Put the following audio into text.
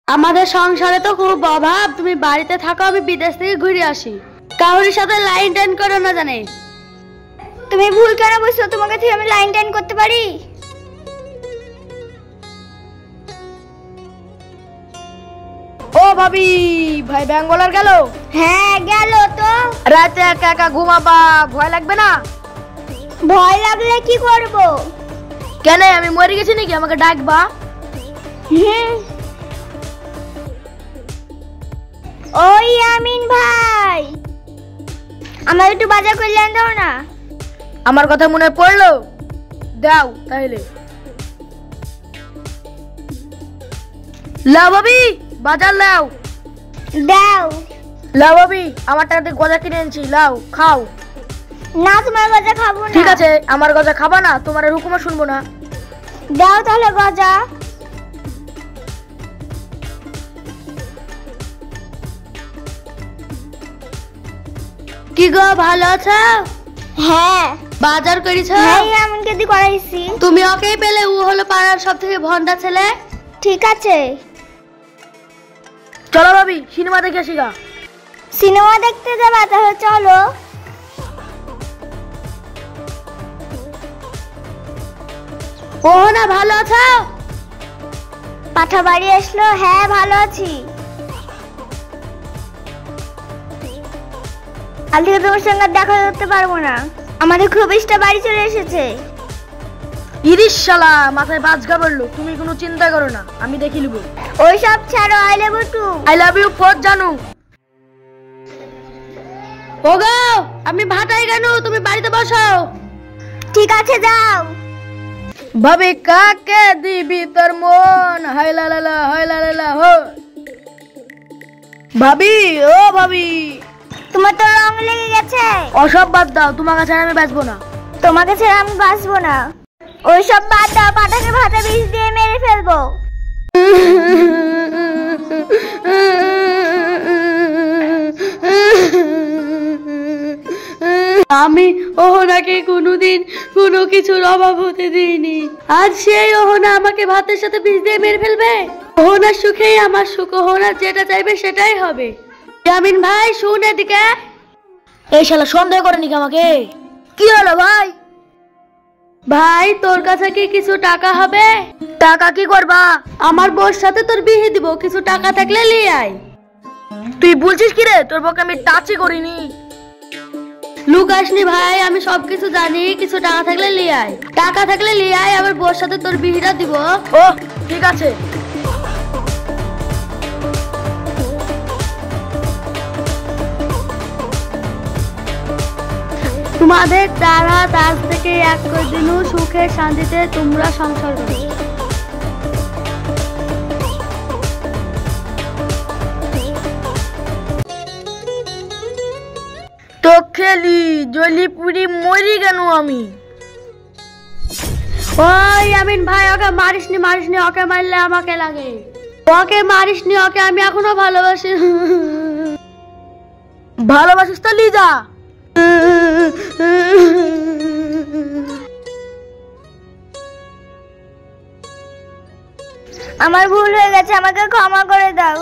আমাদের সংসারে তো খুব অভাব, তুমি বাড়িতে থাকো, আমি বিদেশ থেকে ঘুরে আসি। কাউরির সাথে লাইন টাইন করো না জানে। তুমি ভুল কেন বুঝছো? তোমাকে থেকে আমি লাইন টাইন করতে পারি? ও ভাবি, ভাই ব্যাঙ্গালোর গেল? হ্যাঁ গেল তো। রাতে একা একা ঘুমাবা, ভয় লাগবে না? ভয় লাগলে কি করব? কেন, আমি মরে গেছি নাকি? আমাকে ডাকবা। ওই আমিন ভাই, আমার একটু বাজার করলে দাও না। আমার কথা মনে পড়লো, দাও তাহলে। লাও ভাবি, বাজার লাও। দাও। লাও ভাবি, আমার টাকাতে গজা কিনে এনেছি, লাও খাও। না, তোমার গজা খাবো না। ঠিক আছে, আমার গজা খাবা না, তোমার হুকুমও শুনবো না। দাও তাহলে গজা। কি গো, ভালো আছো? হ্যাঁ। বাজার করেছো? হ্যাঁ, এমনকে দি করাইছি। তুমি ওকেই পেলে, ও হলো পাড়ার সব থেকে ভন্ডা ছেলে। ঠিক আছে, চলো ভাবি, সিনেমা দেখে আসি গা। সিনেমা দেখতে যাবা? তাহলে চলো। ও না, ভালো আছো? পাঠা বাড়ি আসলো? হ্যাঁ ভালো আছি। আজকে তোমার সঙ্গে দেখা করতে পারবো না, আমাদের খুবিসটা বাড়ি চলে এসেছে। ইরিশ শালা, মাথায় বাজগা পড়লো। তুমি কোনো চিন্তা করো না, আমি দেখে নিব। ওই সব ছাড়ো, I love you too. I love you for জানু। ওগো, আমি ভাটাই কেন, তুমি বাড়িতে বসো। ঠিক আছে, যাও। ভাবি, কাকে দিবি তোর মন? হাই লা লা লা, হাই লা লা লা হো। ভাবি, ও ভাবি, তোমার তো রং লেগে গেছে। ওসব বাদ দাও, তোমার কাছে আমি বাঁচবো না। তোমাকে ছেড়ে আমি বাঁচবো না। ওই সব বাদ দাও, পাটাকে ভাতে বিষ দিয়ে মেরে ফেলবো। আমি ওহনাকে কোনোদিন কোনো কিছুর অভাব হতে দিইনি। আজ সেই ওহনা আমাকে ভাতের সাথে বিষ দিয়ে মেরে ফেলবে? ওহনার সুখেই আমার সুখ, ওহনা যেটা চাইবে সেটাই হবে। জামিন ভাই, শুন এদিকে। এই শালা সন্দেহ করে নাকি আমাকে? কি হলো ভাই? ভাই, তোর কাছে কি কিছু টাকা হবে? টাকা কি করবা? আমার বউর সাথে তোর বিয়ে দিব, কিছু টাকা থাকলে নিয়ে আয়। তুই বলছিস কি রে? তোর বউকে আমি টাচই করিনি। লুকাসনি ভাই, আমি সবকিছু জানি। কিছু টাকা থাকলে নিয়ে আয়, টাকা থাকলে নিয়ে আয়, আমার বউর সাথে তোর বিয়েটা দিব। ও ঠিক আছে। তোমাদের তারা আজ থেকে এক দিনও সুখে শান্তিতে তোমরা সংসার করো। তো খেলি জলি পুরি মরি কেন আমি? ওই আমিন ভাই, ওকে মারিসনি, মারিসনি, ওকে মারলে আমাকে লাগে। ওকে মারিসনি, ওকে আমি এখনো ভালোবাসি। ভালোবাসিস তো লিজা। আমার ভুল হয়ে গেছে, আমাকে ক্ষমা করে দাও।